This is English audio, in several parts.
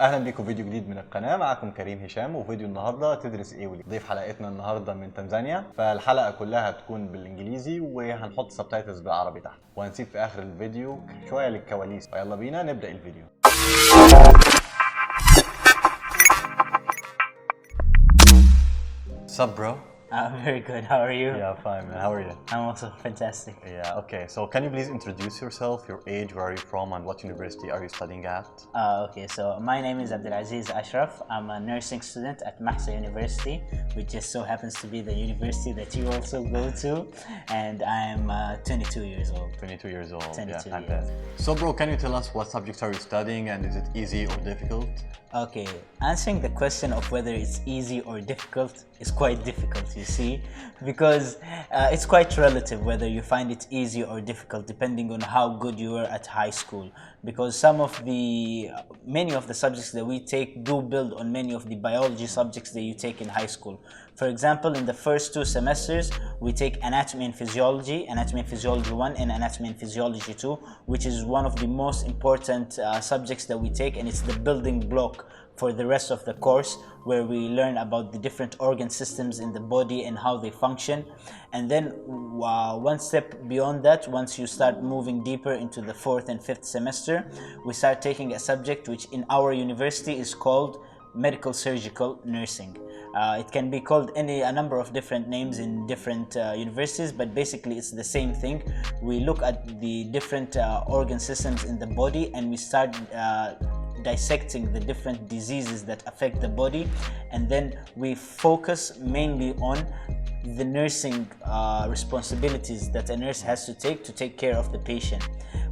اهلا بيكم فيديو جديد من القناه. معكم كريم هشام، وفيديو النهارده تدرس ايه وليه. ضيف حلقتنا النهارده من تنزانيا، فالحلقه كلها هتكون بالانجليزي وهنحط سبتايتلز بالعربي تحت، وهنسيب في اخر الفيديو شويه للكواليس. فيلا بينا نبدا الفيديو. What's up, bro? I'm very good. How are you? Yeah, fine, man. How are you? I'm also fantastic. Yeah, okay. So can you please introduce yourself, your age, where are you from, and what university are you studying at? Okay, so my name is Abdulaziz Ashraf. I'm a nursing student at Mahsa University, which just so happens to be the university that you also go to. And I'm 22 years old. 22 years old. 22 yeah, years. fantastic. So, bro, can you tell us what subjects are you studying, and is it easy or difficult? Okay, answering the question of whether it's easy or difficult is quite difficult, you see, because it's quite relative whether you find it easy or difficult depending on how good you were at high school, because many of the subjects that we take do build on many of the biology subjects that you take in high school. For example, in the first 2 semesters, we take Anatomy and Physiology 1 and Anatomy and Physiology 2, which is one of the most important subjects that we take, and it's the building block for the rest of the course, where we learn about the different organ systems in the body and how they function. And then one step beyond that, once you start moving deeper into the 4th and 5th semester, we start taking a subject which in our university is called medical surgical nursing. It can be called a number of different names in different universities, but basically it's the same thing. We look at the different organ systems in the body, and we start dissecting the different diseases that affect the body, and then we focus mainly on the nursing responsibilities that a nurse has to take care of the patient.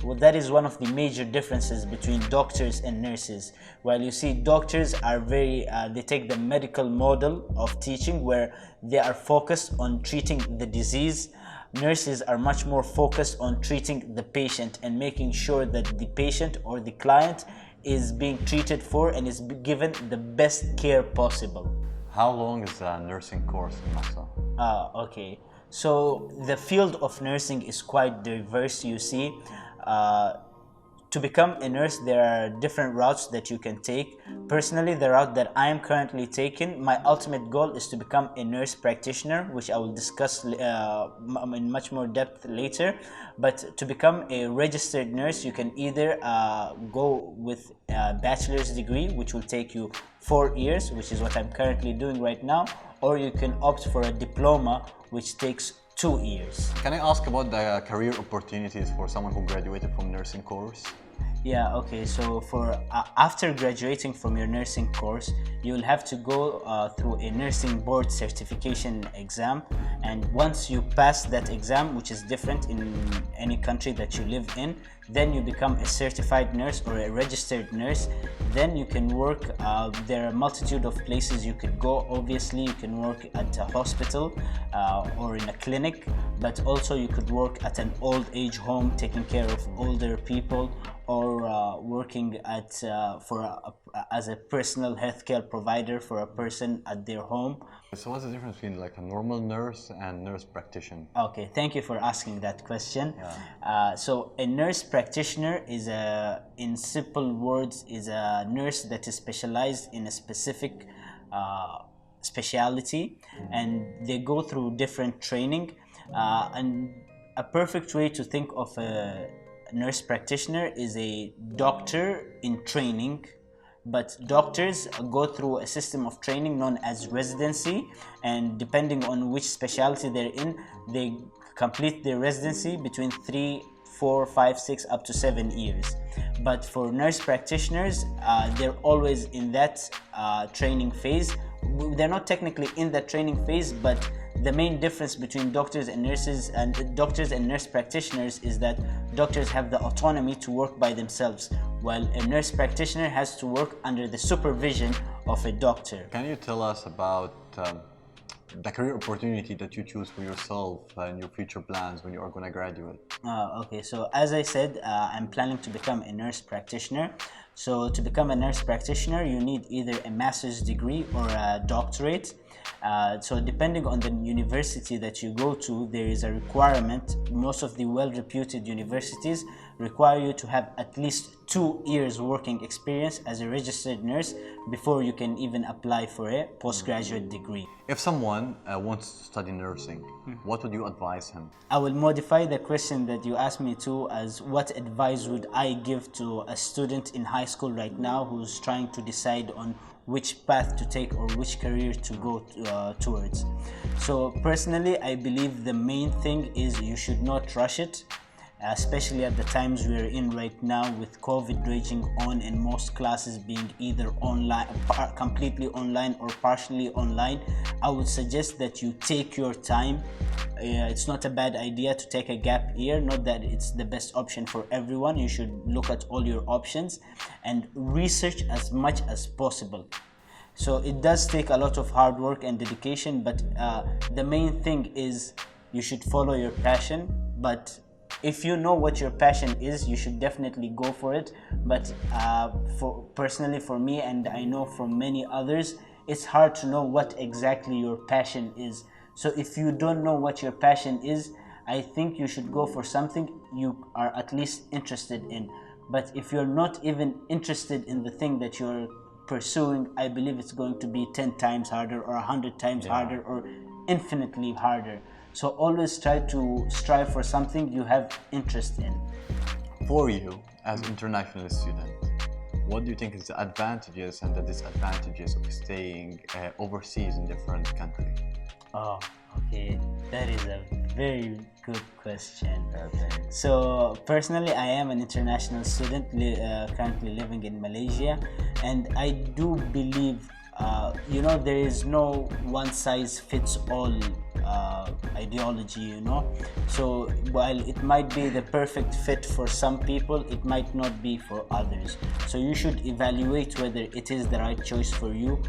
Well, that is one of the major differences between doctors and nurses. While you see doctors are they take the medical model of teaching, where they are focused on treating the disease, nurses are much more focused on treating the patient and making sure that the patient or the client is being treated for and is given the best care possible. How long is the nursing course in Masa? Okay, so the field of nursing is quite diverse, you see. To become a nurse, there are different routes that you can take. Personally, the route that I am currently taking, my ultimate goal is to become a nurse practitioner, which I will discuss in much more depth later. But to become a registered nurse, you can either go with a bachelor's degree, which will take you 4 years, which is what I'm currently doing right now, or you can opt for a diploma, which takes 2 years. Can I ask about the career opportunities for someone who graduated from nursing course? Yeah, okay, so for after graduating from your nursing course, you'll have to go through a nursing board certification exam, and once you pass that exam, which is different in any country that you live in, then you become a certified nurse or a registered nurse. Then you can work, there are a multitude of places you could go. Obviously, you can work at a hospital or in a clinic, but also you could work at an old age home taking care of older people, or working at as a personal healthcare provider for a person at their home. So what's the difference between like a normal nurse and nurse practitioner? Okay, thank you for asking that question. Yeah. So a nurse practitioner is in simple words, is a nurse that is specialized in a specific specialty, and they go through different training. And a perfect way to think of a nurse practitioner is a doctor in training, but doctors go through a system of training known as residency, and depending on which specialty they're in, they complete their residency between 3, 4, 5, 6 up to 7 years. But for nurse practitioners, they're always in that training phase. They're not technically in that training phase, but the main difference between doctors and nurse practitioners is that doctors have the autonomy to work by themselves, while a nurse practitioner has to work under the supervision of a doctor. Can you tell us about the career opportunity that you choose for yourself and your future plans when you are going to graduate? Okay, so as I said, I'm planning to become a nurse practitioner. So to become a nurse practitioner, you need either a master's degree or a doctorate. So depending on the university that you go to, there is a requirement. Most of the well-reputed universities require you to have at least 2 years working experience as a registered nurse before you can even apply for a postgraduate degree. If someone wants to study nursing, what would you advise him? I will modify the question that you asked me to as what advice would I give to a student in high school right now who's trying to decide on which path to take or which career to go towards. So personally, I believe the main thing is you should not rush it, especially at the times we're in right now with COVID raging on and most classes being either online, completely online or partially online. I would suggest that you take your time. It's not a bad idea to take a gap year, not that it's the best option for everyone. You should look at all your options and research as much as possible. So it does take a lot of hard work and dedication, but the main thing is you should follow your passion. But if you know what your passion is, you should definitely go for it. But personally for me, and I know from many others, it's hard to know what exactly your passion is. So if you don't know what your passion is, I think you should go for something you are at least interested in. But if you're not even interested in the thing that you're pursuing, I believe it's going to be 10 times harder or 100 times harder or infinitely harder. So always try to strive for something you have interest in. For you, as international student, what do you think is the advantages and the disadvantages of staying overseas in different countries? Oh, okay. That is a very good question. So personally, I am an international student currently living in Malaysia, and I do believe there is no one size fits all ideology, so while it might be the perfect fit for some people, it might not be for others. So you should evaluate whether it is the right choice for you.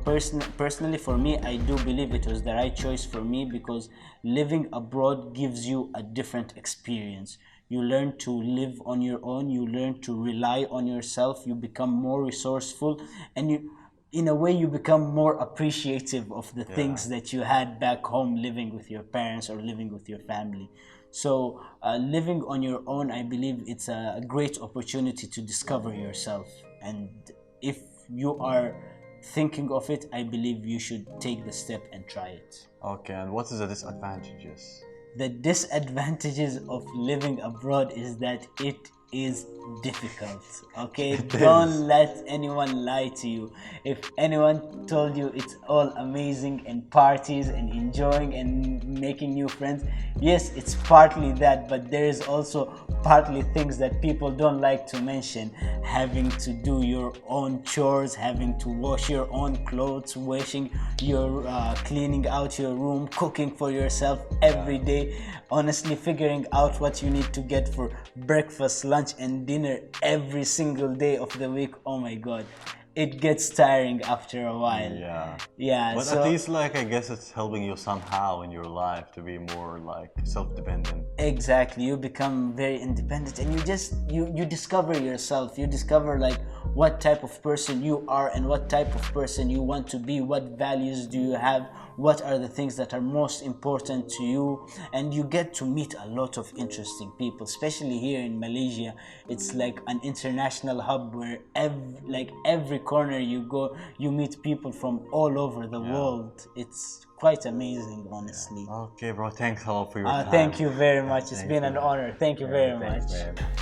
Personally for me, I do believe it was the right choice for me because living abroad gives you a different experience. You learn to live on your own, you learn to rely on yourself, you become more resourceful, and in a way you become more appreciative of the things that you had back home living with your parents or living with your family. So living on your own, I believe it's a great opportunity to discover yourself, and if you are thinking of it, I believe you should take the step and try it. Okay, and what is the disadvantages? The disadvantages of living abroad is that it is difficult. Okay, don't let anyone lie to you. If anyone told you it's all amazing and parties and enjoying and making new friends, yes, it's partly that, but there is also partly things that people don't like to mention. Having to do your own chores, having to wash your own clothes, cleaning out your room, cooking for yourself every day, honestly figuring out what you need to get for breakfast, lunch and dinner every single day of the week. Oh my god, it gets tiring after a while. But at least I guess it's helping you somehow in your life to be more self-dependent. Exactly, you become very independent, and you discover yourself. You discover what type of person you are and what type of person you want to be. What values do you have? What are the things that are most important to you? And you get to meet a lot of interesting people, especially here in Malaysia. It's like an international hub where every corner you go, you meet people from all over the world. It's quite amazing, honestly. Okay bro, thanks a lot for your time. Thank you very much. It's been an honor. Thank you very much.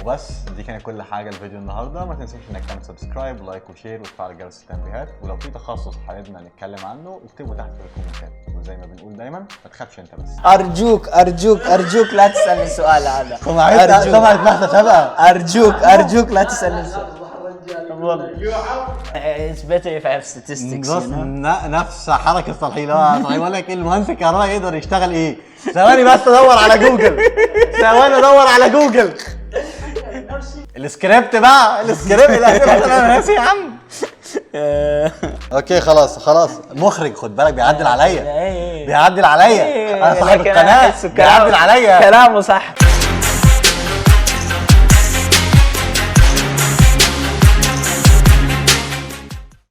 وبس دي كانت كل حاجه الفيديو النهارده. ما تنسوش انك تعمل سبسكرايب لايك وشير وتفعل جرس التنبيهات، ولو في تخصص حاببنا نتكلم عنه اكتبه تحت في الكومنتات، وزي ما بنقول دايما ما تخافش انت بس. ارجوك لا تسالني السؤال هذا. ارجوك لا تسالني السؤال. It's better if I have statistics. نفس حركه صلحي يقول لك المهندس الكهربائي يقدر يشتغل ايه؟ ثواني بس ادور على جوجل. السكريبت انا ناسي يا عم. اوكي خلاص مخرج خد بالك بيعدل عليا. انا صاحب القناه بيعدل عليا. كلامه صح.